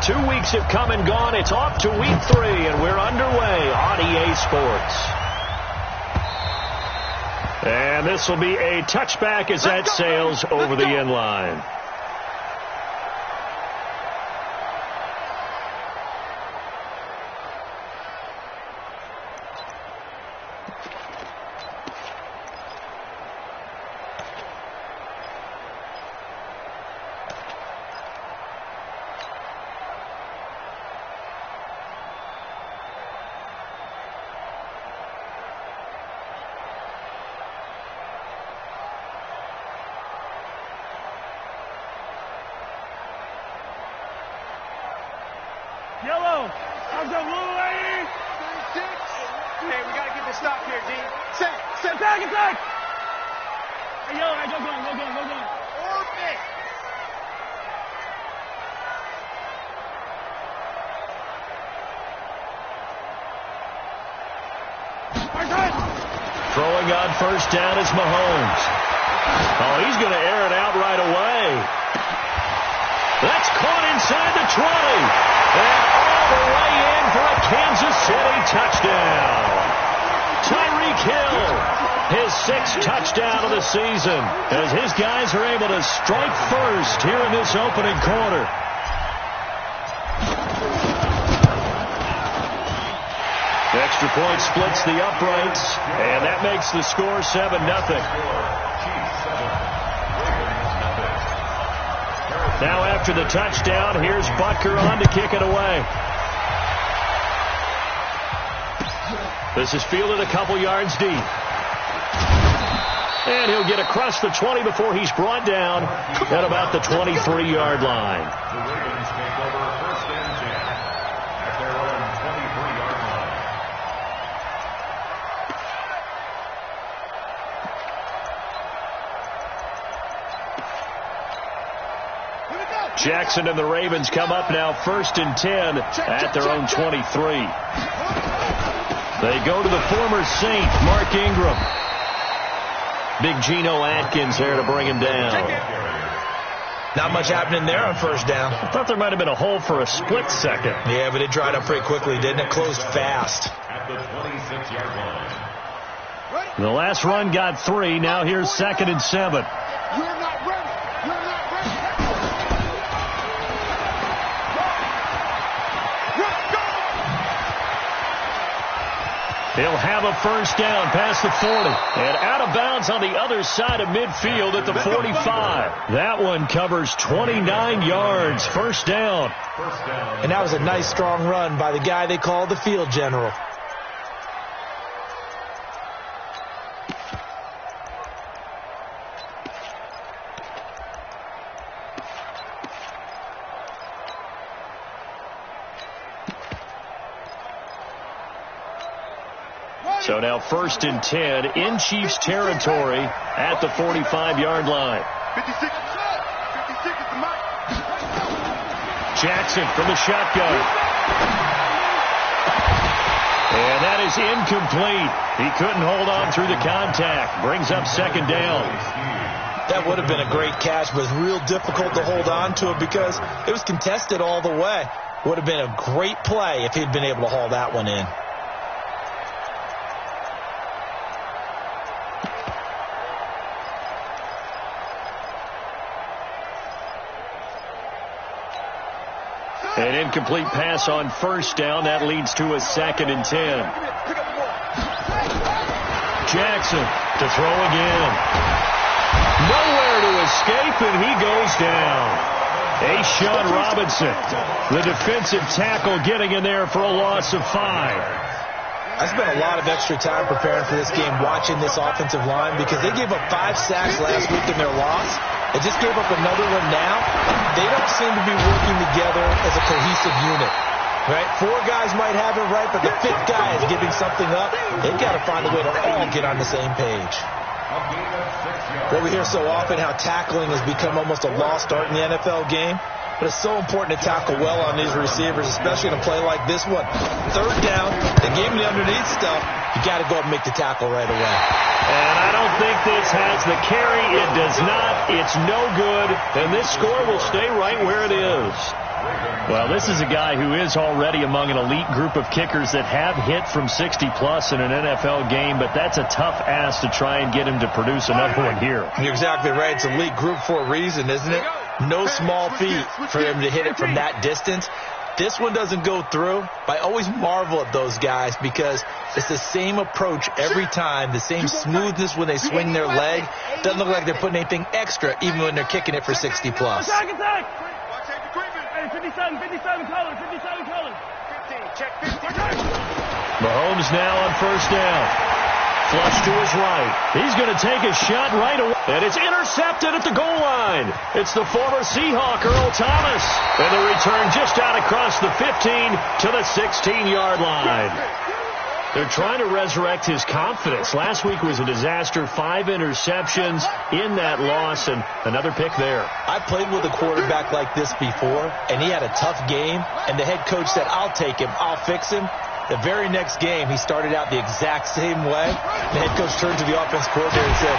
2 weeks have come and gone. It's off to week 3, and we're underway on EA Sports. And this will be a touchback as that sails over the end line. Yellow. How's that little lady? 36. Hey, we got to get this stop here, D. Set. Attack. Hey, yellow, hey, go gun. Orbit. Throwing on first down is Mahomes. Oh, he's going to air it out right away. That's caught inside the 20. And all the way in for a Kansas City touchdown. Tyreek Hill, his 6th touchdown of the season, as his guys are able to strike first here in this opening quarter. The extra point splits the uprights, and that makes the score 7-0. Now after the touchdown, here's Butker on to kick it away. This is fielded a couple yards deep. And he'll get across the 20 before he's brought down at about the 23-yard line. The Ravens take over 1st and 10 at their own 23-yard line. Jackson and the Ravens come up now 1st and 10 at their own 23. They go to the former Saint, Mark Ingram. Big Geno Atkins there to bring him down. Not much happening there on first down. I thought there might have been a hole for a split second. Yeah, but it dried up pretty quickly, didn't it? Closed fast. At the 26-yard line. The last run got 3. Now here's 2nd and 7. He'll have a first down past the 40. And out of bounds on the other side of midfield at the 45. That one covers 29 yards. First down. And that was a nice, strong run by the guy they call the field general. So now 1st and 10 in Chiefs territory at the 45-yard line. 56 is the mark. Jackson from the shotgun. And that is incomplete. He couldn't hold on through the contact. Brings up 2nd down. That would have been a great catch, but it's real difficult to hold on to it because it was contested all the way. Would have been a great play if he'd been able to haul that one in. An incomplete pass on first down. That leads to a 2nd and 10. Jackson to throw again. Nowhere to escape, and he goes down. A'Shawn Robinson, the defensive tackle, getting in there for a loss of 5. I spent a lot of extra time preparing for this game, watching this offensive line, because they gave up 5 sacks last week in their loss. They just gave up another one now. They don't seem to be working together as a cohesive unit. Right? 4 guys might have it right, but the 5th guy is giving something up. They've got to find a way to all get on the same page. Well, we hear so often how tackling has become almost a lost art in the NFL game. But it's so important to tackle well on these receivers, especially in a play like this one. 3rd down, they gave him the underneath stuff. You got to go up and make the tackle right away. And I don't think this has the carry. It does not. It's no good. And this score will stay right where it is. Well, this is a guy who is already among an elite group of kickers that have hit from 60-plus in an NFL game, but that's a tough ask to try and get him to produce another one here. You're exactly right. It's elite group for a reason, isn't it? No small feat for him to hit it from that distance. This one doesn't go through. I always marvel at those guys because it's the same approach every time, the same smoothness when they swing their leg. Doesn't look like they're putting anything extra even when they're kicking it for 60-plus. Attack! 57 color, 57 color. 15, check 15. Mahomes now on first down. Flush to his right. He's going to take a shot right away. And it's intercepted at the goal line. It's the former Seahawk, Earl Thomas. And the return just out across the 15 to the 16-yard line. They're trying to resurrect his confidence. Last week was a disaster. 5 interceptions in that loss, and another pick there. I played with a quarterback like this before, and he had a tough game, and the head coach said, I'll take him, I'll fix him. The very next game, he started out the exact same way. The head coach turned to the offense coordinator and said,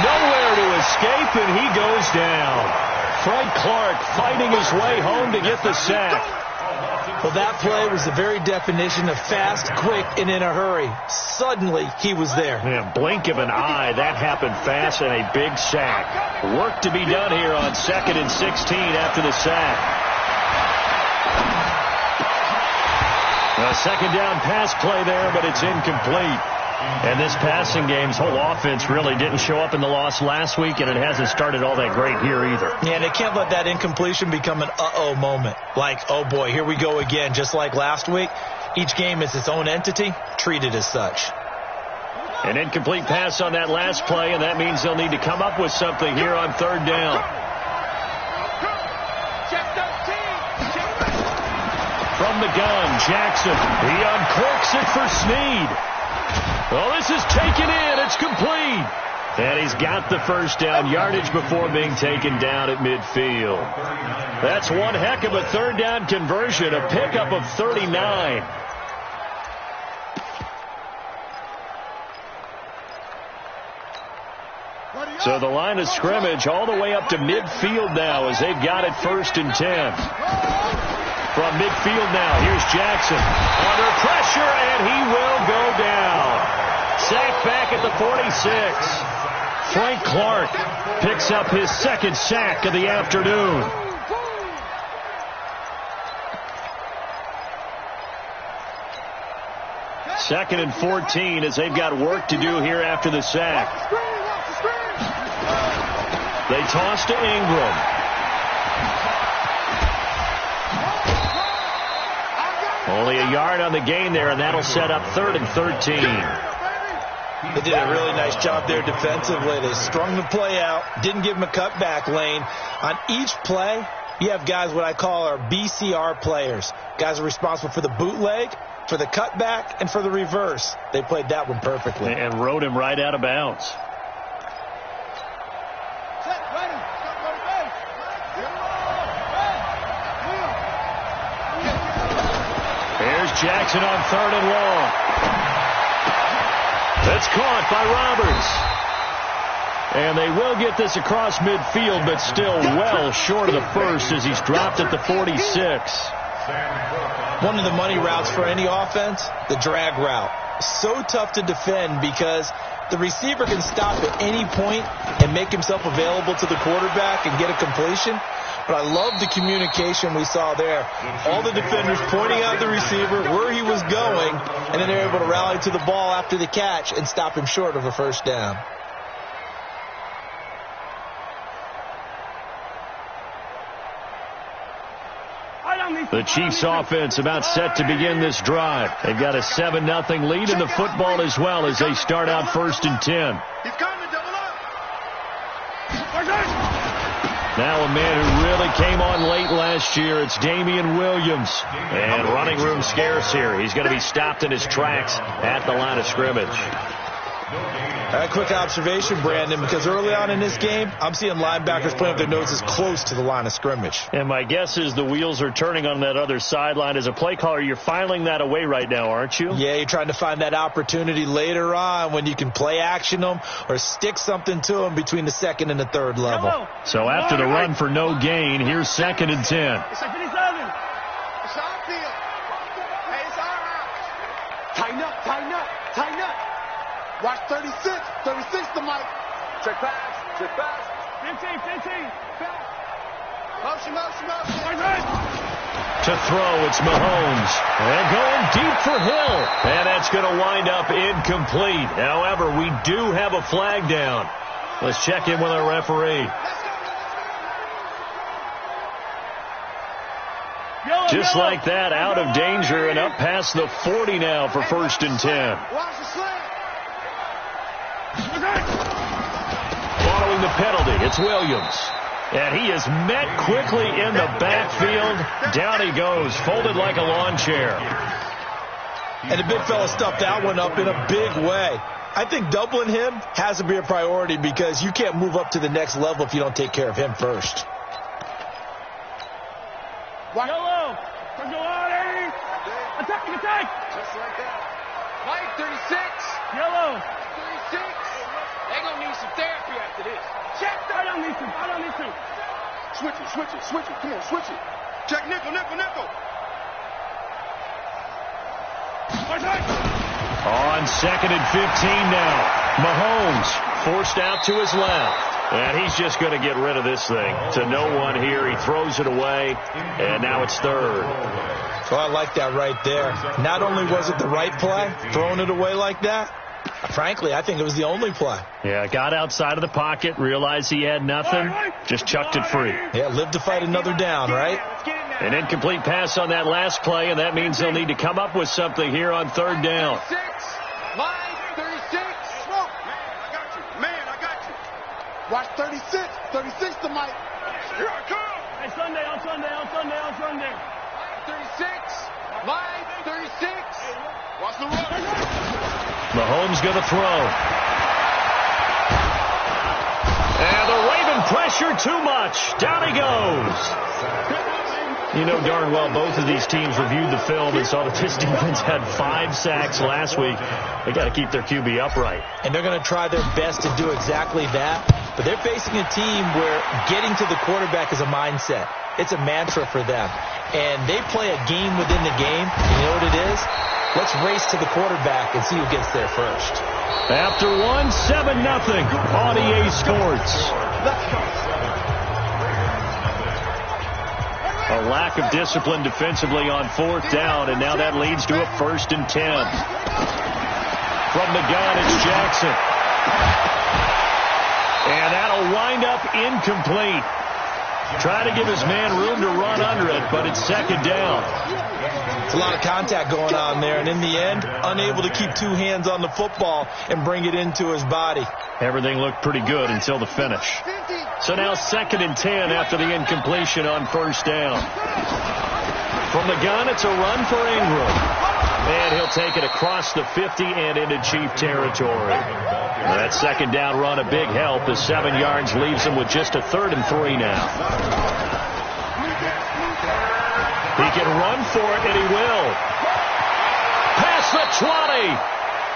nowhere to escape, and he goes down. Frank Clark fighting his way home to get the sack. Well, that play was the very definition of fast, quick, and in a hurry. Suddenly, he was there. Man, blink of an eye, that happened fast, and a big sack. Work to be done here on 2nd and 16 after the sack. A second down pass play there, but it's incomplete. And this passing game's whole offense really didn't show up in the loss last week, and it hasn't started all that great here either. Yeah, and they can't let that incompletion become an uh-oh moment. Like, oh boy, here we go again, just like last week. Each game is its own entity, treated as such. An incomplete pass on that last play, and that means they'll need to come up with something here on third down. From the gun, Jackson. He uncorks it for Snead. Well, this is taken in. It's complete. And he's got the first down yardage before being taken down at midfield. That's one heck of a third down conversion, a pickup of 39. So the line of scrimmage all the way up to midfield now as they've got it 1st and 10. From midfield now, here's Jackson. Under pressure, and he will go down. Sack back at the 46. Frank Clark picks up his 2nd sack of the afternoon. Second and 14 as they've got work to do here after the sack. They toss to Ingram. Only a yard on the gain there, and that'll set up 3rd and 13. They did a really nice job there defensively. They strung the play out, didn't give him a cutback lane. On each play, you have guys what I call our BCR players. Guys are responsible for the bootleg, for the cutback, and for the reverse. They played that one perfectly. And rode him right out of bounds. Here's Jackson on 3rd and long. That's caught by Roberts. And they will get this across midfield, but still well short of the first as he's dropped at the 46. One of the money routes for any offense, the drag route. So tough to defend because the receiver can stop at any point and make himself available to the quarterback and get a completion. But I love the communication we saw there. All the defenders pointing out the receiver, where he was going, and then they're able to rally to the ball after the catch and stop him short of a first down. The Chiefs offense about set to begin this drive. They've got a 7-0 lead in the football as well as they start out 1st and 10. Now a man who really came on late last year, it's Damian Williams. And running room scarce here. He's going to be stopped in his tracks at the line of scrimmage. A quick observation, Brandon, because early on in this game, I'm seeing linebackers playing with their noses close to the line of scrimmage. And my guess is the wheels are turning on that other sideline. As a play caller, you're filing that away right now, aren't you? Yeah, you're trying to find that opportunity later on when you can play action them or stick something to them between the 2nd and the 3rd level. So after the run for no gain, here's 2nd and 10. It's like 57. 36. 36 to Mike. Check pass. Check pass. 15. Pass. Motion. To throw, it's Mahomes. And going deep for Hill. And that's going to wind up incomplete. However, we do have a flag down. Let's check in with our referee. Just like that, out of danger and up past the 40 now for 1st and 10. Following the penalty, it's Williams. And he is met quickly in the backfield. Down he goes, folded like a lawn chair. And the big fella stuffed that one up in a big way. I think doubling him has to be a priority because you can't move up to the next level if you don't take care of him first. Yellow. Go on, Eddie. Attack. Just like that. Mike, 36. Yellow. 36. They're going to need some therapy after this. Check. I don't need to. Switch it. Come on, switch it. Check nickel. On 2nd and 15 now. Mahomes forced out to his left. And he's just going to get rid of this thing. To no one here. He throws it away. And now it's 3rd. So I like that right there. Not only was it the right play, throwing it away like that, frankly, I think it was the only play. Yeah, got outside of the pocket, realized he had nothing, just chucked it free. Yeah, live to fight another down, right? An incomplete pass on that last play, and that means they'll need to come up with something here on 3rd down. 36. Mike, 36. Man, I got you. Watch 36. 36 to Mike. Here I come. Hey, Sunday. Mike, 36. Mike, 36. Watch the run. Mahomes going to throw. And the Raven pressure too much. Down he goes. You know darn well both of these teams reviewed the film and saw that this defense had 5 sacks last week. They got to keep their QB upright. And they're going to try their best to do exactly that. But they're facing a team where getting to the quarterback is a mindset. It's a mantra for them. And they play a game within the game. And you know what it is? Let's race to the quarterback and see who gets there first. After 7-0 on EA Sports. A lack of discipline defensively on 4th down, and now that leads to a 1st and 10. From the gun, it's Jackson. And that'll wind up incomplete. Try to give his man room to run under it, but it's 2nd down. It's a lot of contact going on there, and in the end, unable to keep 2 hands on the football and bring it into his body. Everything looked pretty good until the finish. So now 2nd and 10 after the incompletion on 1st down. From the gun, it's a run for Ingram. And he'll take it across the 50 and into Chief territory. That 2nd down run, a big help as 7 yards leaves him with just a 3rd and 3 now. He can run for it, and he will. Past the 20.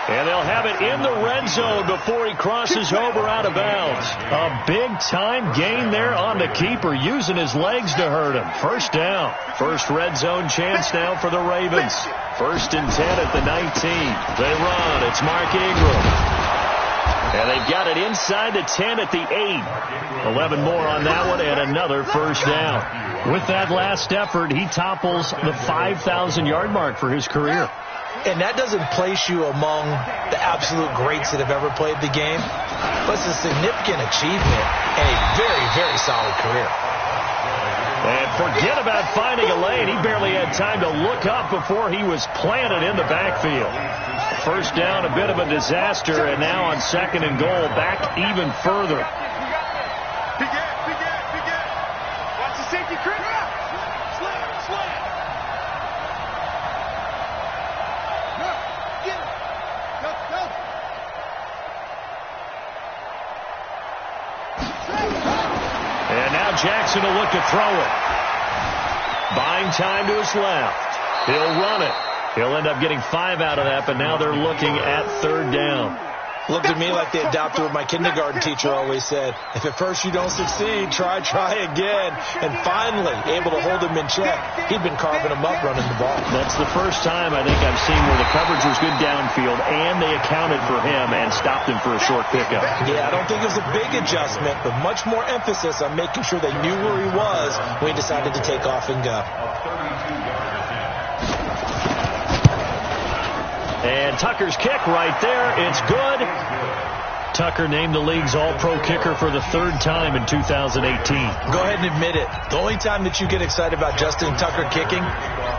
And they'll have it in the red zone before he crosses over out of bounds. A big-time gain there on the keeper, using his legs to hurt him. 1st down. First red zone chance now for the Ravens. 1st and 10 at the 19. They run. It's Mark Ingram. And they've got it inside the 10 at the 8. 11 more on that one, and another 1st down. With that last effort, he topples the 5,000-yard mark for his career. And that doesn't place you among the absolute greats that have ever played the game, but it's a significant achievement and a very, very solid career. And forget about finding a lane. He barely had time to look up before he was planted in the backfield. 1st down, a bit of a disaster, and now on 2nd and goal, back even further. Big gap. Watch the safety creep. Slant. And now Jackson will look to throw it. Buying time to his left. He'll run it. He'll end up getting 5 out of that, but now they're looking at 3rd down. Looked at me like they adopted what my kindergarten teacher always said. If at first you don't succeed, try again. And finally, able to hold him in check. He'd been carving him up running the ball. That's the first time I think I've seen where the coverage was good downfield and they accounted for him and stopped him for a short pickup. Yeah, I don't think it was a big adjustment, but much more emphasis on making sure they knew where he was when he decided to take off and go. And Tucker's kick right there. It's good. Tucker named the league's all-pro kicker for the third time in 2018. Go ahead and admit it. The only time that you get excited about Justin Tucker kicking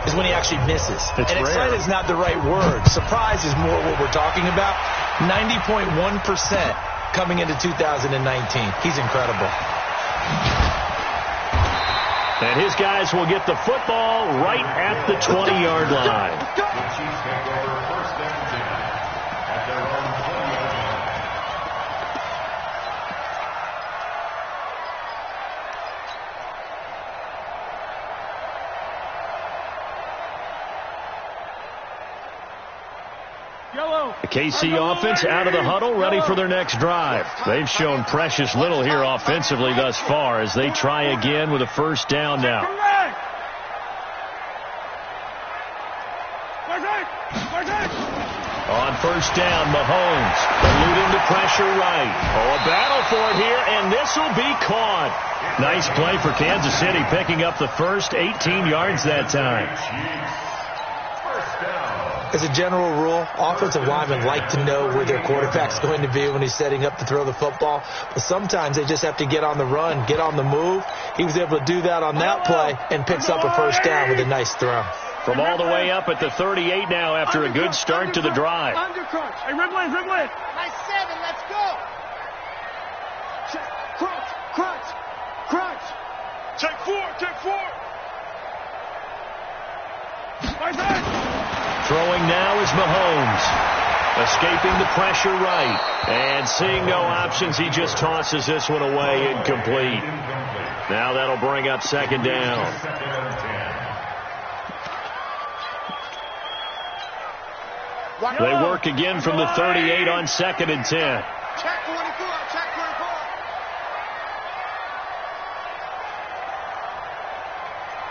is when he actually misses. It's and rare. Excited is not the right word. Surprise is more what we're talking about. 90.1% coming into 2019. He's incredible. And his guys will get the football right at the 20-yard line. The KC offense out of the huddle, ready for their next drive. They've shown precious little here offensively thus far as they try again with a first down now. On first down, Mahomes eluding the pressure right. Oh, a battle for it here, and this will be caught. Nice play for Kansas City, picking up the first 18 yards that time. As a general rule, offensive linemen like to know where their quarterback's going to be when he's setting up to throw the football. But sometimes they just have to get on the run, get on the move. He was able to do that on that play and picks up a first down with a nice throw. From all the way up at the 38 now after a good start to the drive. Undercrunch. Hey, Ridley. Nice 7. Let's go. Crunch. Check 4. Throwing now is Mahomes. Escaping the pressure right. And seeing no options, he just tosses this one away incomplete. Now that'll bring up second down. They work again from the 38 on 2nd and 10. Check 24.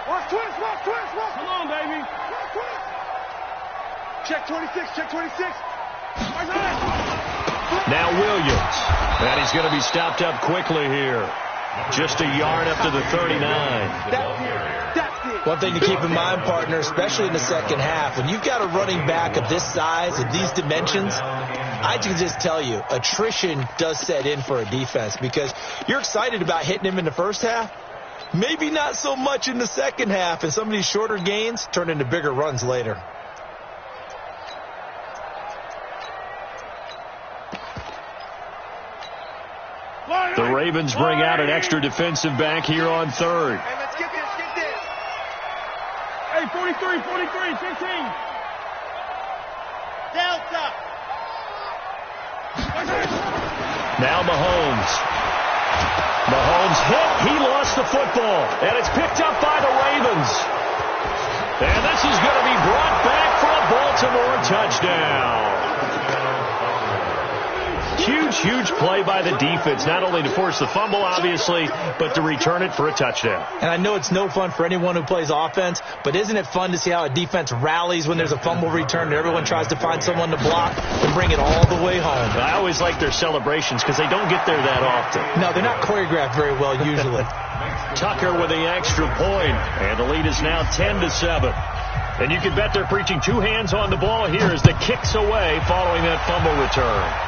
Watch twist. Come on, baby. Check 26. Now Williams. And he's going to be stopped up quickly here. Just a yard up to the 39. That's it. One thing to keep in mind, partner, especially in the second half, when you've got a running back of this size, of these dimensions, I can just tell you, attrition does set in for a defense because you're excited about hitting him in the first half. Maybe not so much in the second half, and some of these shorter gains turn into bigger runs later. The Ravens bring out an extra defensive back here on third. Hey, let's get this. Hey, 43, 15. Delta. Now Mahomes. Mahomes hit. He lost the football. And it's picked up by the Ravens. And this is going to be brought back for a Baltimore touchdown. Huge play by the defense, not only to force the fumble, obviously, but to return it for a touchdown. And I know it's no fun for anyone who plays offense, but isn't it fun to see how a defense rallies when there's a fumble return and everyone tries to find someone to block and bring it all the way home? I always like their celebrations because they don't get there that often. No, they're not choreographed very well usually. Tucker with the extra point, and the lead is now 10-7. And you can bet they're preaching two hands on the ball here as the kick's away following that fumble return.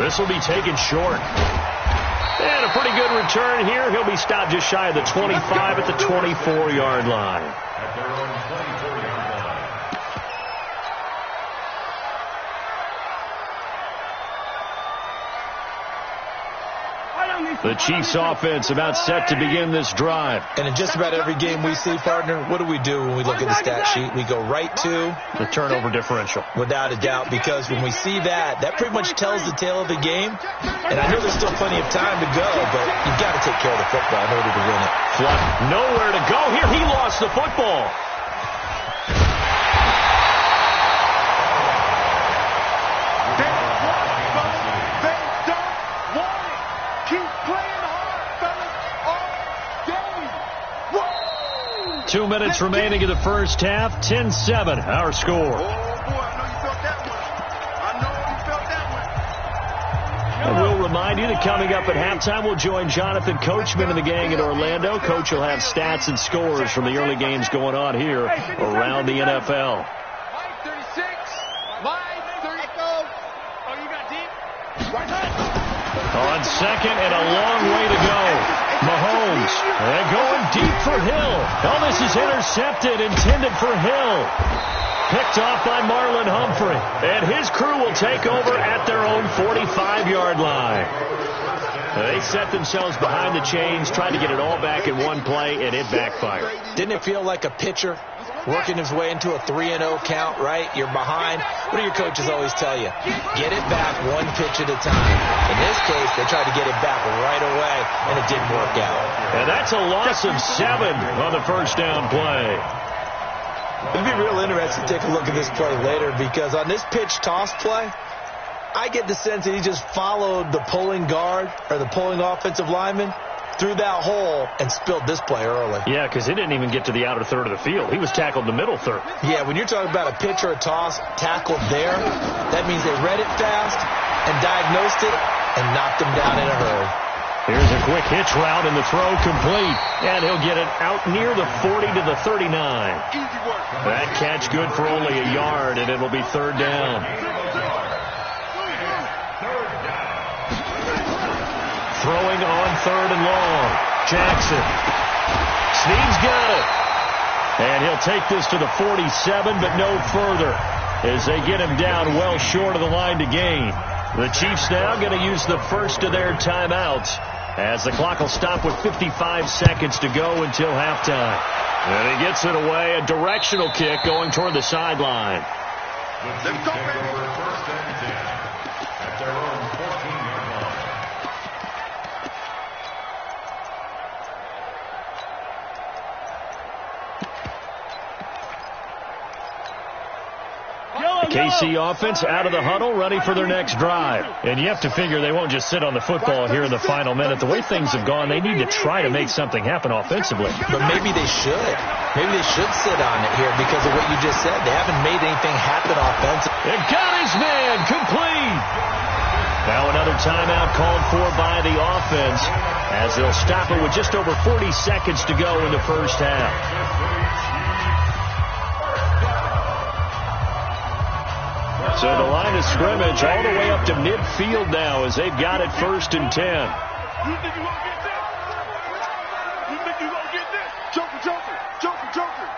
This will be taken short. And a pretty good return here. He'll be stopped just shy of the 25 at the 24-yard line. At their own 24-yard line. The Chiefs offense about set to begin this drive. And in just about every game we see, partner, what do we do when we look at the stat sheet? We go right to the turnover differential. Without a doubt, because when we see that, that pretty much tells the tale of the game. And I know there's still plenty of time to go, but you've got to take care of the football in order to win it. Flood, nowhere to go here. He lost the football. 2 minutes remaining in the first half. 10-7, our score. And we'll remind you that coming up at halftime, we'll join Jonathan Coachman and the gang in Orlando. Coach will have stats and scores from the early games going on here around the NFL. On second and a long way to go. Mahomes, and going deep for Hill. Oh, this is intercepted, intended for Hill. Picked off by Marlon Humphrey. And his crew will take over at their own 45-yard line. They set themselves behind the chains, trying to get it all back in one play, and it backfired. Didn't it feel like a pitcher working his way into a 3-0 count, right? You're behind. What do your coaches always tell you? Get it back one pitch at a time. In this case, they tried to get it back right away, and it didn't work out. And that's a loss of 7 on the first down play. It'd be real interesting to take a look at this play later, because on this pitch toss play, I get the sense that he just followed the pulling guard or the pulling offensive lineman through that hole and spilled this play early. Yeah, because he didn't even get to the outer third of the field. He was tackled in the middle third. Yeah, when you're talking about a pitch or a toss tackled there, that means they read it fast and diagnosed it and knocked him down in a hurry. Here's a quick hitch route and the throw complete. And he'll get it out near the 40 to the 39. That catch good for only a yard, and it'll be third down. Throwing on third and long. Jackson. Snead's got it. And he'll take this to the 47, but no further, as they get him down well short of the line to gain. The Chiefs now going to use the first of their timeouts, as the clock will stop with 55 seconds to go until halftime. And he gets it away, a directional kick going toward the sideline. The Chiefs take over first and 10 at their own 14-yard line. KC offense out of the huddle, ready for their next drive. And you have to figure they won't just sit on the football here in the final minute. The way things have gone, they need to try to make something happen offensively. But maybe they should. Maybe they should sit on it here because of what you just said. They haven't made anything happen offensively. It got his man complete. Now another timeout called for by the offense, as they'll stop it with just over 40 seconds to go in the first half. So the line of scrimmage all the way up to midfield now, as they've got it first and 10. You think you're going to get this? You think you're going to get this? Joker, Joker, Joker, Joker.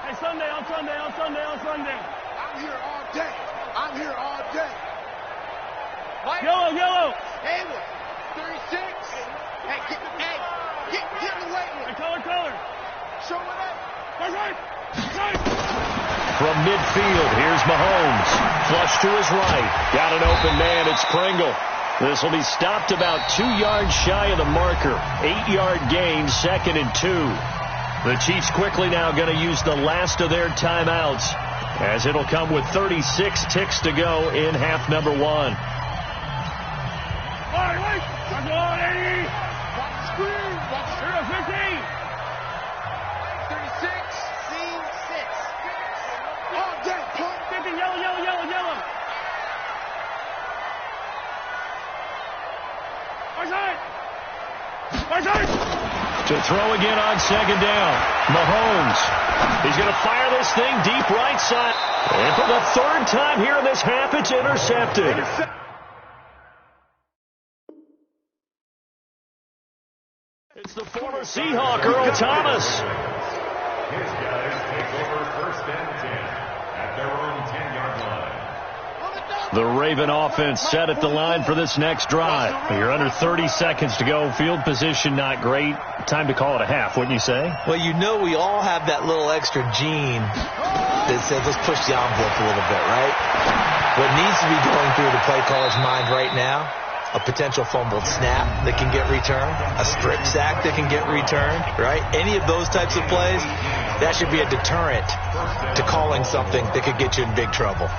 Hey, Sunday, on Sunday, on Sunday, on Sunday. I'm here all day. I'm here all day. Mike. Yellow, yellow. Hayward, 36. Hey, get in the weight room. Hey, color. Show me that. Right. From midfield, here's Mahomes. Flush to his right. Got an open man. It's Pringle. This will be stopped about 2 yards shy of the marker. 8-yard gain, second and 2. The Chiefs quickly now going to use the last of their timeouts, as it'll come with 36 ticks to go in half number 1. All right. Come on, Eddie. Watch the screen. Watch the screen. 15. 36. Scene 6. All day. Point. 50. Yellow. To throw again on second down. Mahomes. He's going to fire this thing deep right side. And for the third time here in this half, it's intercepted. It's the former Seahawk, Earl Thomas. His guys take over first and 10 at their own 10-yard line. The Raven offense set at the line for this next drive. You're under 30 seconds to go. Field position not great. Time to call it a half, wouldn't you say? Well, you know we all have that little extra gene that says let's push the envelope a little bit, right? What needs to be going through the play caller's mind right now, a potential fumbled snap that can get returned, a strip sack that can get returned, right? Any of those types of plays, that should be a deterrent to calling something that could get you in big trouble.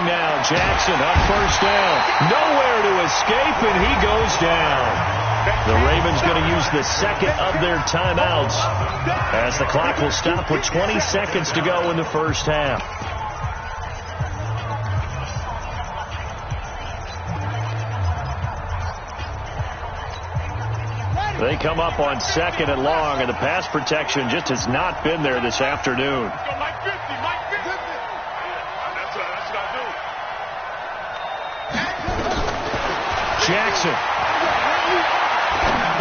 now. Jackson on first down. Nowhere to escape, and he goes down. The Ravens going to use the second of their timeouts as the clock will stop with 20 seconds to go in the first half. They come up on second and long, and the pass protection just has not been there this afternoon. Jackson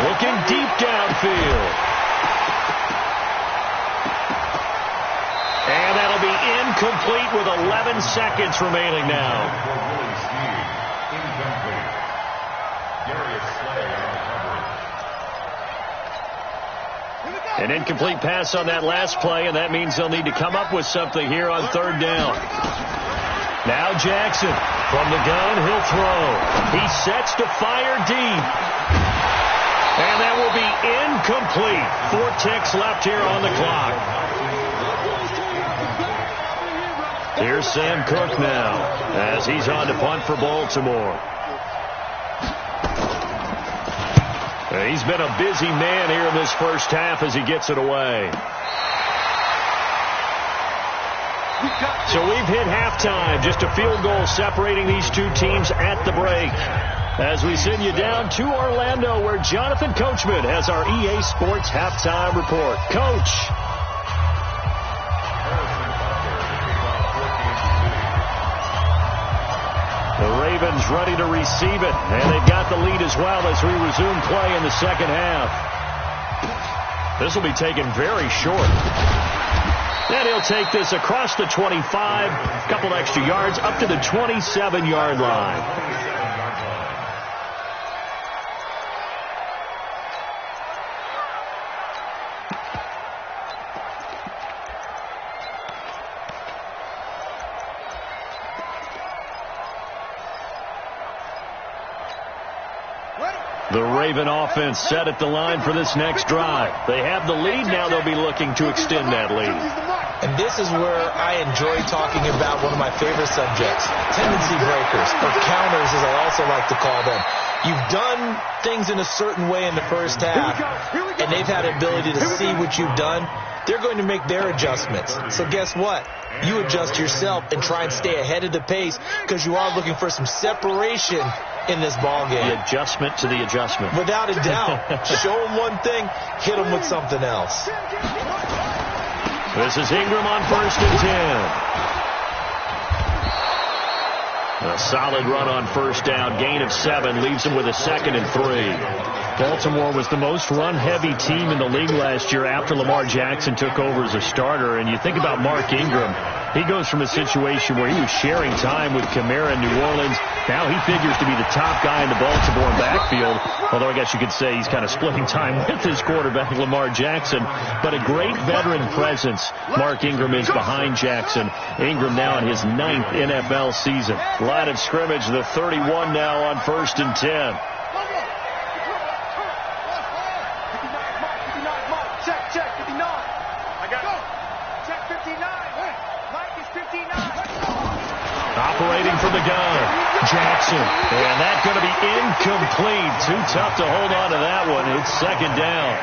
looking deep downfield. And that'll be incomplete with 11 seconds remaining now. An incomplete pass on that last play, and that means they'll need to come up with something here on third down. Now Jackson from the gun, he'll throw. He sets to fire deep. And that will be incomplete. 4 ticks left here on the clock. Here's Sam Cook now as he's on to punt for Baltimore. He's been a busy man here in this first half as he gets it away. So we've hit halftime. Just a field goal separating these two teams at the break. As we send you down to Orlando, where Jonathan Coachman has our EA Sports halftime report. Coach. The Ravens ready to receive it, and they've got the lead as well as we resume play in the second half. This will be taken very short. And he'll take this across the 25, a couple extra yards, up to the 27-yard line. The Raven offense set at the line for this next drive. They have the lead. Now they'll be looking to extend that lead. And this is where I enjoy talking about one of my favorite subjects, tendency breakers, or counters as I also like to call them. You've done things in a certain way in the first half, and they've had the ability to see what you've done. They're going to make their adjustments. So guess what? You adjust yourself and try and stay ahead of the pace because you are looking for some separation in this ball game. The adjustment to the adjustment. Without a doubt. Show them one thing, hit them with something else. This is Ingram on first and 10. A solid run on first down. Gain of 7 leaves him with a 2nd and 3. Baltimore was the most run-heavy team in the league last year after Lamar Jackson took over as a starter. And you think about Mark Ingram. He goes from a situation where he was sharing time with Kamara in New Orleans. Now he figures to be the top guy in the Baltimore backfield. Although I guess you could say he's kind of splitting time with his quarterback, Lamar Jackson. But a great veteran presence. Mark Ingram is behind Jackson. Ingram now in his 9th NFL season. Line of scrimmage, the 31 now on first and 10. Operating from the gun, Jackson. And that's going to be incomplete. Too tough to hold on to that one. It's 2nd down.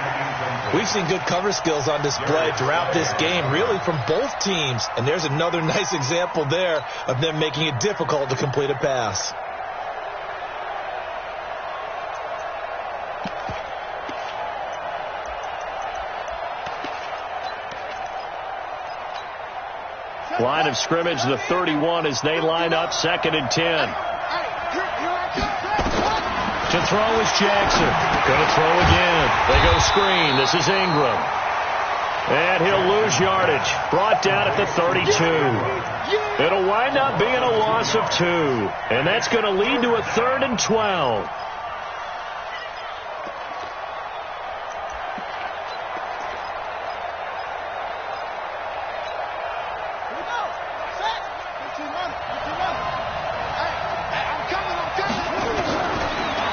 We've seen good cover skills on display throughout this game, really from both teams. And there's another nice example there of them making it difficult to complete a pass. Line of scrimmage, the 31 as they line up, 2nd and 10. To throw is Jackson. Going to throw again. They go screen. This is Ingram. And he'll lose yardage. Brought down at the 32. It'll wind up being a loss of 2. And that's going to lead to a 3rd and 12.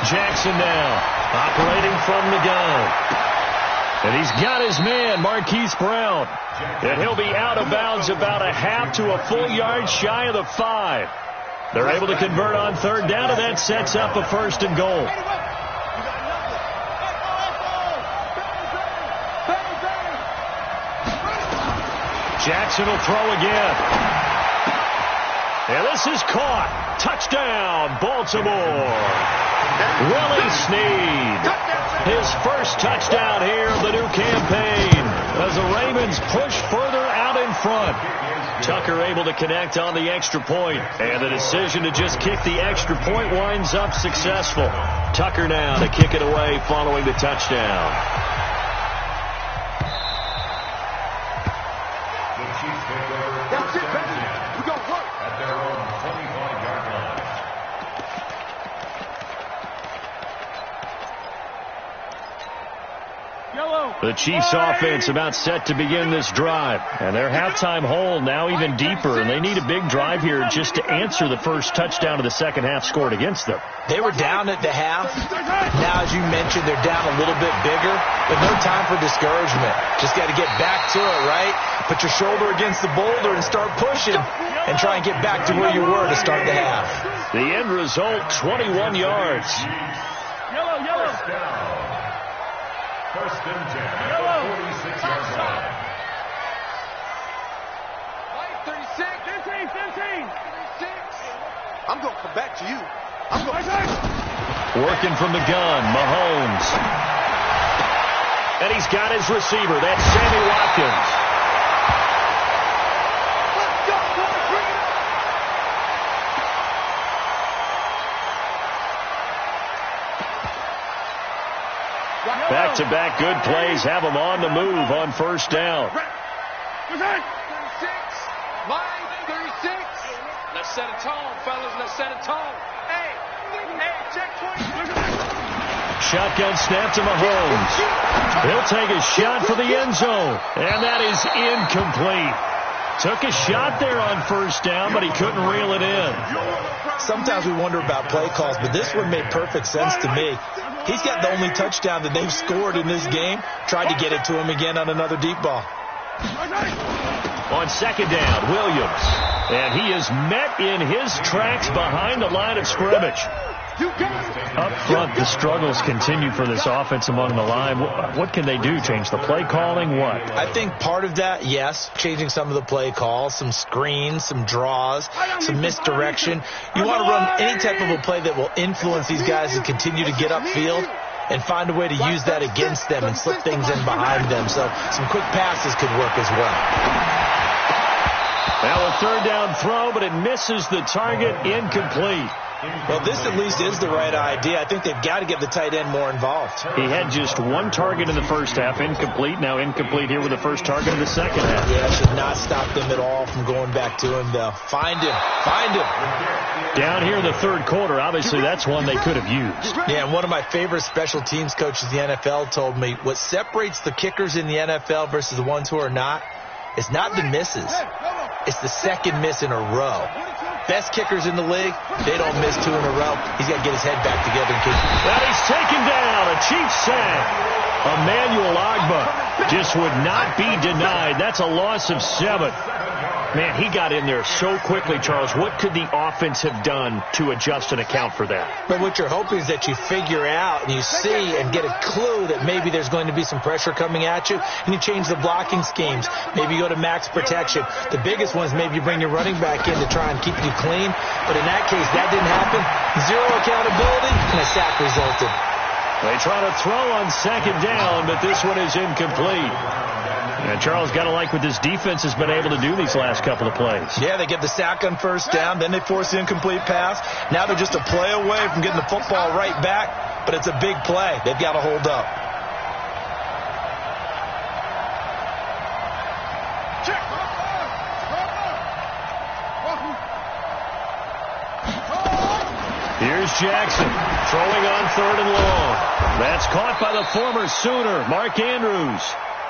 Jackson now, operating from the gun. And he's got his man, Marquise Brown. And he'll be out of bounds about a half to a full yard shy of the 5. They're able to convert on third down, and that sets up a 1st and goal. Jackson will throw again. And this is caught. Touchdown, Baltimore. Willie Snead. His first touchdown here of the new campaign as the Ravens push further out in front. Tucker able to connect on the extra point, and the decision to just kick the extra point winds up successful. Tucker now to kick it away following the touchdown. That's it, baby. We go work at their own 25-yard line. The Chiefs offense about set to begin this drive, and their halftime hole now even deeper, and they need a big drive here just to answer the first touchdown of the second half scored against them. They were down at the half. Now, as you mentioned, they're down a little bit bigger, but no time for discouragement. Just got to get back to it, right? Put your shoulder against the boulder and start pushing and try and get back to where you were to start the half. The end result, 21 yards. Yellow. First and 10 at the 46-yard line. 36, 15. I'm going to come back to you. Working from the gun, Mahomes. And he's got his receiver. That's Sammy Watkins. Let's go, boys. Bring it up. Back-to-back good plays have them on the move on first down. 36. Line 36. Let's set a tone, fellas. Let's set a tone. Hey, check point. Shotgun snap to Mahomes. He'll take a shot for the end zone. And that is incomplete. Took a shot there on first down, but he couldn't reel it in. Sometimes we wonder about play calls, but this one made perfect sense to me. He's got the only touchdown that they've scored in this game. Tried to get it to him again on another deep ball. On second down, Williams. And he is met in his tracks behind the line of scrimmage. Up front, the struggles continue for this offense among the line. What can they do? Change the play calling? What? I think part of that, yes, changing some of the play calls, some screens, some draws, some misdirection. You want to run any type of a play that will influence these guys to continue to get upfield and find a way to use that against them and slip things in behind them. So some quick passes could work as well. Now a third down throw, but it misses the target, incomplete. Well, this at least is the right idea. I think they've got to get the tight end more involved. He had just one target in the first half, incomplete. Now incomplete here with the first target in the second half. Yeah, should not stop them at all from going back to him, though. Find him. Down here in the third quarter, obviously that's one they could have used. Yeah, and one of my favorite special teams coaches in the NFL told me what separates the kickers in the NFL versus the ones who are not is not the misses. It's the second miss in a row. Best kickers in the league, they don't miss two in a row. He's got to get his head back together and kick. Well, he's taken down. A Chiefs sack. Emmanuel Ogbah just would not be denied. That's a loss of 7. Man, he got in there so quickly, Charles. What could the offense have done to adjust and account for that? But what you're hoping is that you figure out and you see and get a clue that maybe there's going to be some pressure coming at you, and you change the blocking schemes. Maybe you go to max protection. The biggest one is maybe you bring your running back in to try and keep you clean. But in that case, that didn't happen. Zero accountability, and a sack resulted. They try to throw on second down, but this one is incomplete. And Charles, got to like what this defense has been able to do these last couple of plays. Yeah, they get the sack on first down, then they force the incomplete pass. Now they're just a play away from getting the football right back, but it's a big play. They've got to hold up. Here's Jackson throwing on third and long. That's caught by the former Sooner, Mark Andrews.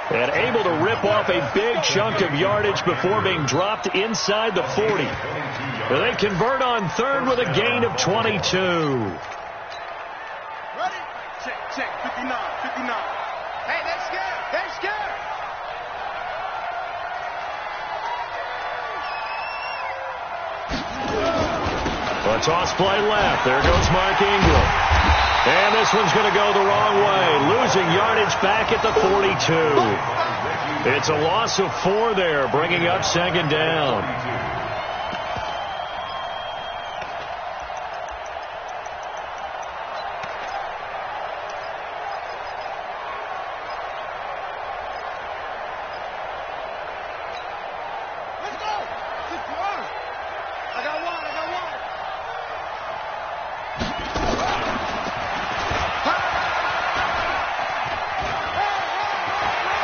And able to rip off a big chunk of yardage before being dropped inside the 40. They convert on third with a gain of 22. Ready? Check. 59. Hey, they're scared. A toss play left. There goes Mark Ingram. And this one's going to go the wrong way. Losing yardage back at the 42. It's a loss of 4 there, bringing up second down.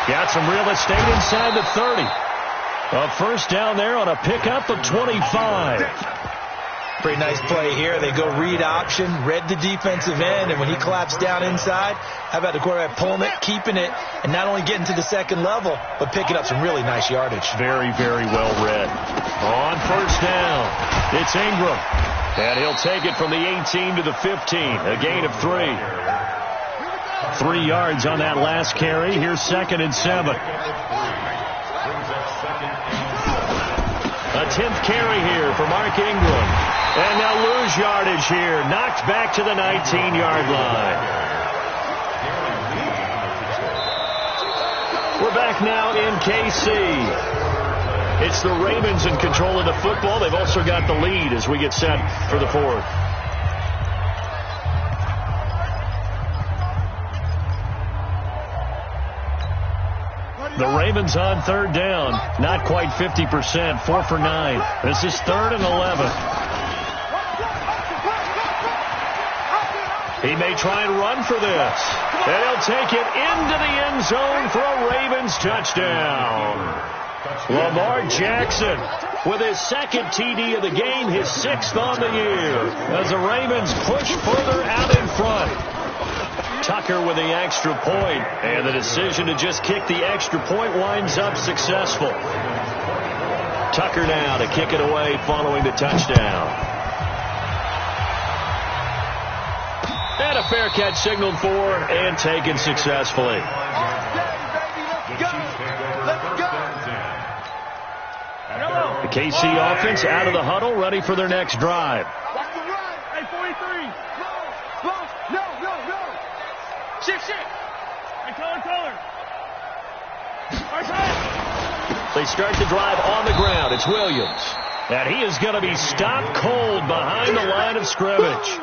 Got some real estate inside the 30. A first down there on a pickup of 25. Pretty nice play here. They go read option, read the defensive end, and when he collapsed down inside, how about the quarterback pulling it, keeping it, and not only getting to the second level, but picking up some really nice yardage. Very, very well read. On first down, it's Ingram. And he'll take it from the 18 to the 15, a gain of 3. 3 yards on that last carry. Here's 2nd and 7. A 10th carry here for Mark Ingram. And they'll lose yardage here. Knocked back to the 19-yard line. We're back now in KC. It's the Ravens in control of the football. They've also got the lead as we get set for the 4th. The Ravens on 3rd down. Not quite 50%. 4 for 9. This is 3rd and 11. He may try and run for this. And he'll take it into the end zone for a Ravens touchdown. Lamar Jackson with his 2nd TD of the game, his 6th on the year, as the Ravens push further out in front. Tucker with the extra point, and the decision to just kick the extra point winds up successful. Tucker now to kick it away following the touchdown. And a fair catch signaled for and taken successfully. The KC offense out of the huddle, ready for their next drive. Hey, 43. No. Shift. Hey, color. They start the drive on the ground. It's Williams. And he is going to be stopped cold behind the line of scrimmage.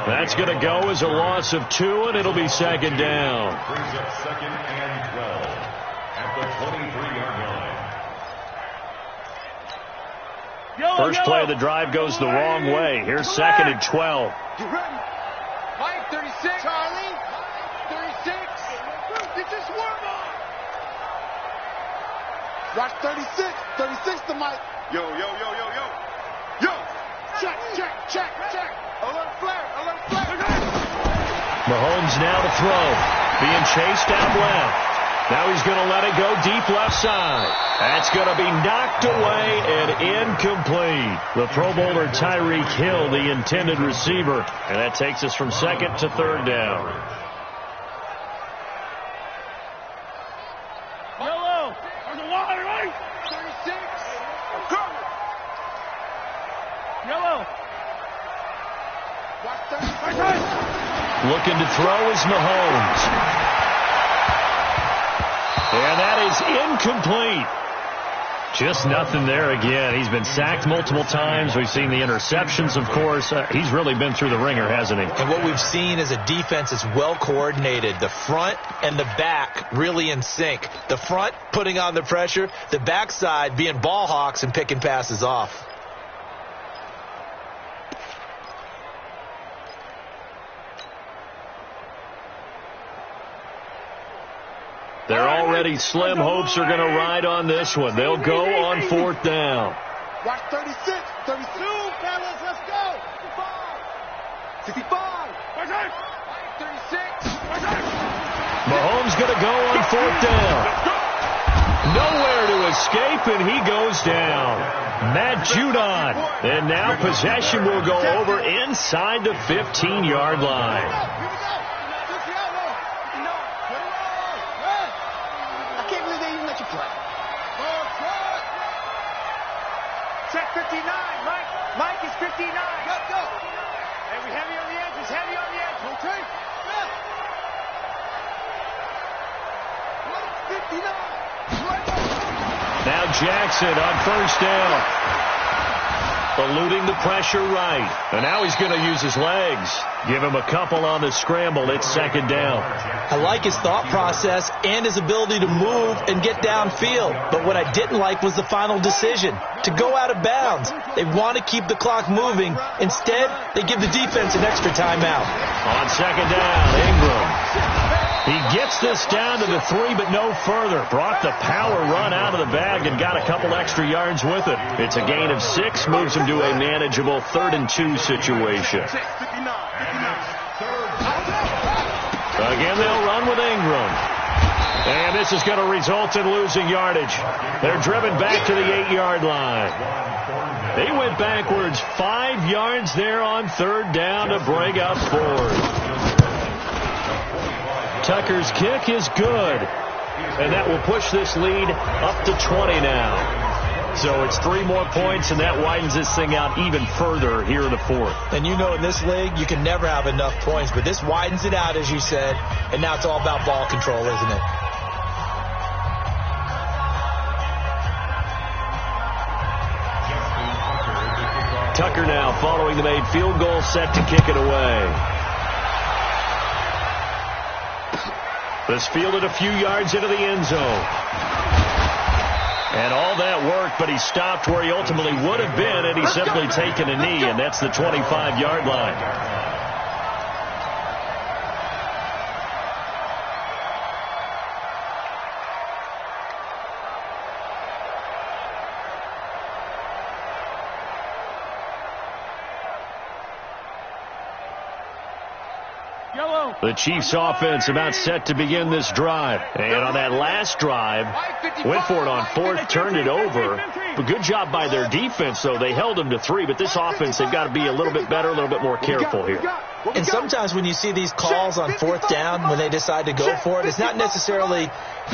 That's going to go as a loss of 2, and it'll be 2nd down. Brings up 2nd and 12 at the 23-yard line. First play of the drive goes the wrong way. Here's 2nd and 12. Get ready. Mike, 36. Charlie. 36. Get your swarm on. Rock 36. 36 to Mike. Yo. Check. Alert flare. Mahomes now to throw. Being chased out left. Now he's going to let it go deep left side. That's going to be knocked away and incomplete. The Pro Bowler Tyreek Hill, the intended receiver. And that takes us from 2nd to 3rd down. Yellow. On the water, right? 36. Yellow. Looking to throw is Mahomes. And that is incomplete. Just nothing there again. He's been sacked multiple times. We've seen the interceptions, of course. He's really been through the ringer, hasn't he? And what we've seen is a defense that's well coordinated. The front and the back really in sync. The front putting on the pressure. The backside being ball hawks and picking passes off. They're already slim hopes are going to ride on this one. They'll go on 4th down. Watch 36. 32, fellas, let's go. 65. 36. Mahomes going to go on 4th down. Nowhere to escape, and he goes down. Matt Judon. And now possession will go over inside the 15-yard line. Check 59, Mike. Mike is 59. Go. Hey, we heavy on the edges. Heavy on the edge. Okay. 59. Now Jackson on first down. Eluding the pressure right. And now he's going to use his legs. Give him a couple on the scramble. It's second down. I like his thought process and his ability to move and get downfield. But what I didn't like was the final decision, to go out of bounds. They want to keep the clock moving. Instead, they give the defense an extra timeout. On second down, Ingram. He gets this down to the 3, but no further. Brought the power run out of the bag and got a couple extra yards with it. It's a gain of 6, moves him to a manageable 3rd and 2 situation. Again, they'll run with Ingram. And this is going to result in losing yardage. They're driven back to the 8-yard line. They went backwards 5 yards there on 3rd down to bring up 4th. Tucker's kick is good, and that will push this lead up to 20 now. So it's 3 more points, and that widens this thing out even further here in the 4th. And you know, in this league, you can never have enough points, but this widens it out, as you said, and now it's all about ball control, isn't it? Tucker now following the made field goal, set to kick it away. This fielded a few yards into the end zone. And all that worked, but he stopped where he ultimately would have been, and he's simply taken a knee, and that's the 25-yard line. The Chiefs offense about set to begin this drive. And on that last drive, went for it on 4th, turned it over. But good job by their defense, though. They held them to 3, but this offense, they've got to be a little bit better, a little bit more careful here. And sometimes when you see these calls on 4th down, when they decide to go for it, it's not necessarily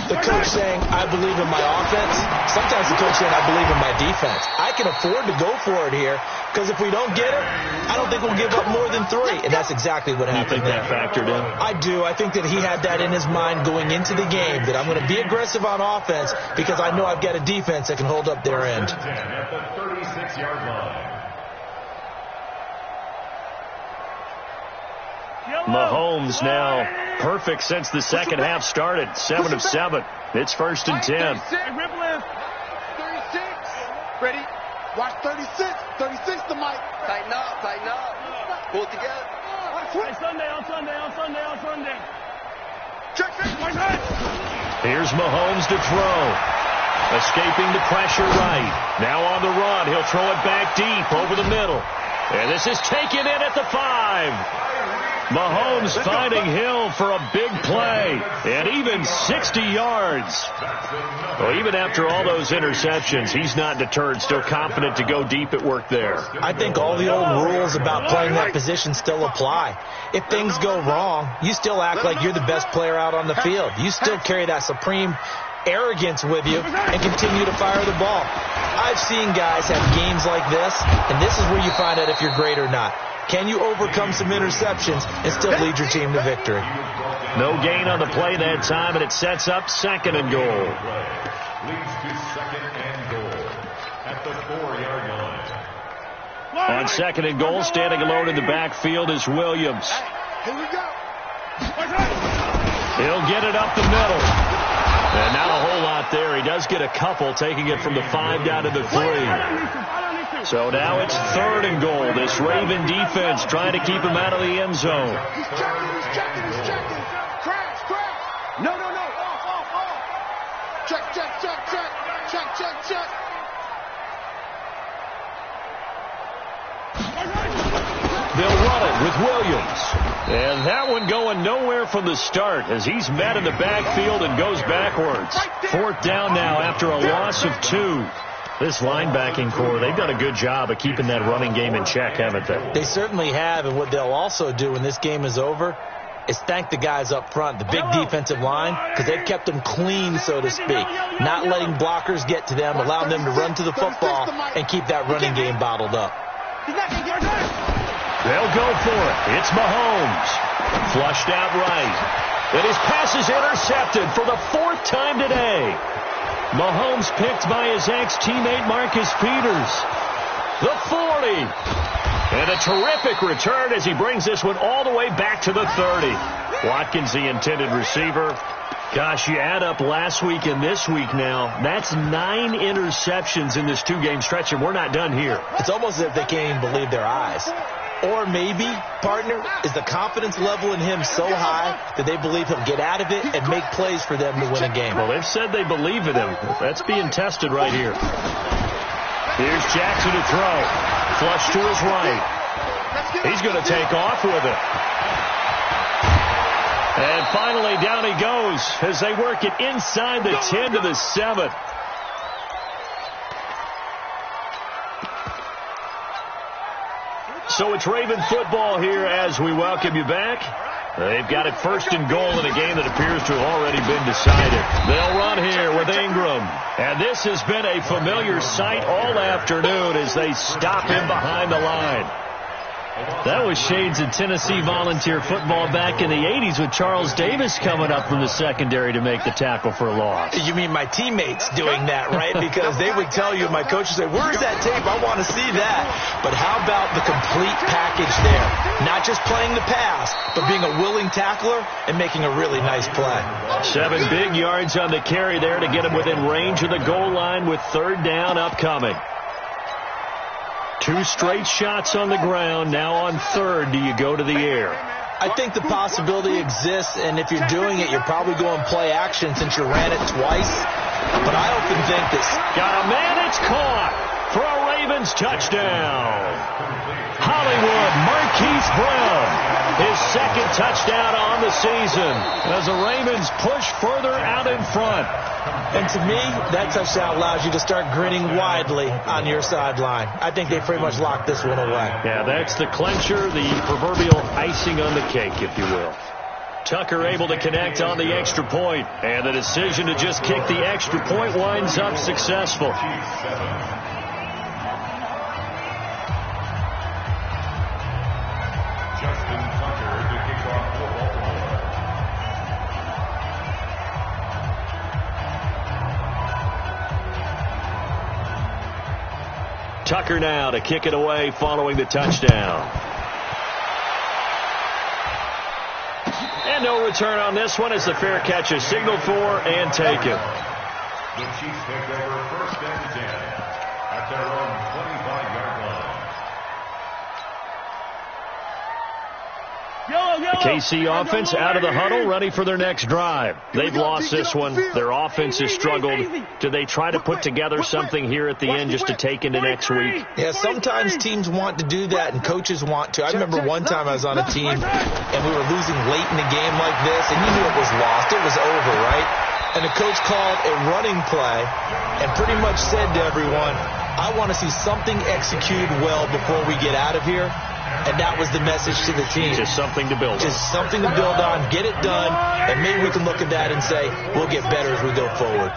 the coach saying, I believe in my offense. Sometimes the coach saying, I believe in my defense. I can afford to go for it here, because if we don't get it, I don't think we'll give up more than 3. And that's exactly what happened. You think that factored in? I do. I think that he had that in his mind going into the game, that I'm going to be aggressive on offense because I know I've got a defense that can hold up their end. At the 36-yard line. Mahomes now perfect since the second half started. 7 of 7. It's 1st and 10. 36. Ready? Watch 36. 36 to Mike. Tighten up. Pull it together. On Sunday. Check. Here's Mahomes to throw. Escaping the pressure right. Now on the run. He'll throw it back deep over the middle. And this is taken in at the 5. Mahomes finding Hill for a big play, and even 60 yards. Well, even after all those interceptions, he's not deterred, still confident to go deep at work there. I think all the old rules about playing that position still apply. If things go wrong, you still act like you're the best player out on the field. You still carry that supreme arrogance with you and continue to fire the ball. I've seen guys have games like this, and this is where you find out if you're great or not. Can you overcome some interceptions and still lead your team to victory? No gain on the play that time, and it sets up 2nd and goal. Leads to 2nd and goal at the 4-yard line. On 2nd and goal, standing alone in the backfield is Williams. Here we go. He'll get it up the middle. And not a whole lot there. He does get a couple, taking it from the 5 down to the 3. So now it's 3rd and goal. This Raven defense trying to keep him out of the end zone. He's checking. Crash. No. Off. Check. They'll run it with Williams. And that one going nowhere from the start as he's met in the backfield and goes backwards. 4th down now after a loss of 2. This linebacking core, they've done a good job of keeping that running game in check, haven't they? They certainly have, and what they'll also do when this game is over is thank the guys up front, the big defensive line, because they've kept them clean, so to speak, not letting blockers get to them, allowing them to run to the football and keep that running game bottled up. They'll go for it. It's Mahomes. Flushed out right. And his pass is intercepted for the 4th time today. Mahomes picked by his ex-teammate Marcus Peters. The 40. And a terrific return as he brings this one all the way back to the 30. Watkins, the intended receiver. Gosh, you add up last week and this week now. That's 9 interceptions in this 2-game stretch, and we're not done here. It's almost as if they can't even believe their eyes. Or maybe, partner, is the confidence level in him so high that they believe he'll get out of it and make plays for them to win a game. Well, they've said they believe in him. That's being tested right here. Here's Jackson to throw. Flush to his right. He's going to take off with it. And finally, down he goes as they work it inside the 10 to the 7. So it's Raven football here as we welcome you back. They've got it 1st and goal in a game that appears to have already been decided. They'll run here with Ingram. And this has been a familiar sight all afternoon as they stop him behind the line. That was shades of Tennessee volunteer football back in the 80s with Charles Davis coming up from the secondary to make the tackle for a loss. You mean my teammates doing that, right? Because they would tell you, my coach would say, where's that tape? I want to see that. But how about the complete package there? Not just playing the pass, but being a willing tackler and making a really nice play. 7 big yards on the carry there to get him within range of the goal line with 3rd down upcoming. 2 straight shots on the ground. Now on 3rd, do you go to the air? I think the possibility exists, and if you're doing it, you're probably going play action since you ran it twice. But I often think this. Got a man, it's caught for a Ravens touchdown. Hollywood Marquise Brown, his 2nd touchdown on the season as the Ravens push further out in front. And to me, that touchdown allows you to start grinning widely on your sideline. I think they pretty much locked this one away. Yeah, that's the clincher, the proverbial icing on the cake, if you will. Tucker able to connect on the extra point, and the decision to just kick the extra point winds up successful. Tucker now to kick it away following the touchdown. And no return on this one as the fair catch is signaled for and taken. The Chiefs take over 1st and 10 at their own 25-yard line. The KC offense out of the huddle, ready for their next drive. They've lost this one. Their offense has struggled. Do they try to put together something here at the end just to take into next week? Yeah, sometimes teams want to do that and coaches want to. I remember one time I was on a team and we were losing late in a game like this, and you knew it was lost. It was over, right? And the coach called a running play and pretty much said to everyone, I want to see something executed well before we get out of here. And that was the message to the team. Just something to build on. Just something to build on, get it done, and maybe we can look at that and say, we'll get better as we go forward.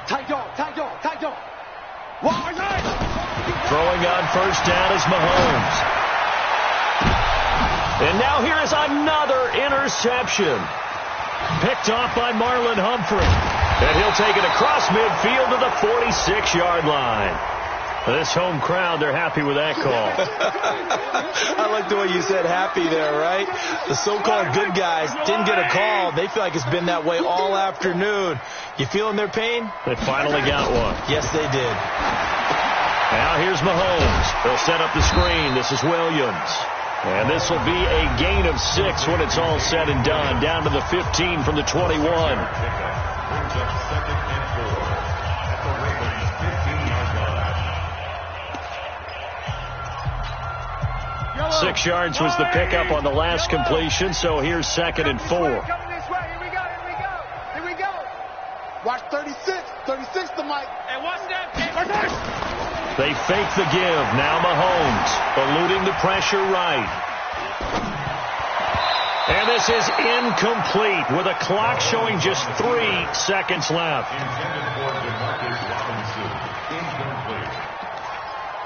Tight dog. Throwing on 1st down is Mahomes. And now here is another interception. Picked off by Marlon Humphrey. And he'll take it across midfield to the 46-yard line. This home crowd, they're happy with that call. I like the way you said happy there, right? The so-called good guys didn't get a call. They feel like it's been that way all afternoon. You feeling their pain? They finally got one. Yes, they did. Now here's Mahomes. They'll set up the screen. This is Williams. And this will be a gain of 6 when it's all said and done. Down to the 15 from the 21. Brings up 2nd and 4 at the Ravens 15-yard line. 6 yards was the pickup on the last completion, so here's 2nd and 4. Coming this way. Here we go. Watch 36. 36 to Mike. And watch that. They fake the give. Now Mahomes eluding the pressure right. And this is incomplete with a clock showing just 3 seconds left. Intended for DeMarcus Robinson. Incomplete.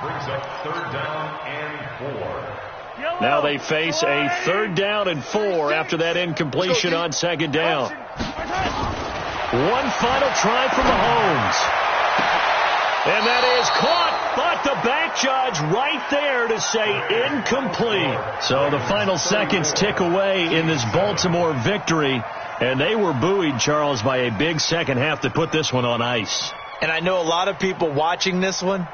Brings up 3rd down and 4. Now they face a 3rd down and 4 after that incompletion on 2nd down. One final try for Mahomes. And that is caught, but the back judge right there to say incomplete. So the final seconds tick away in this Baltimore victory, and they were buoyed, Charles, by a big second half to put this one on ice. And I know a lot of people watching this one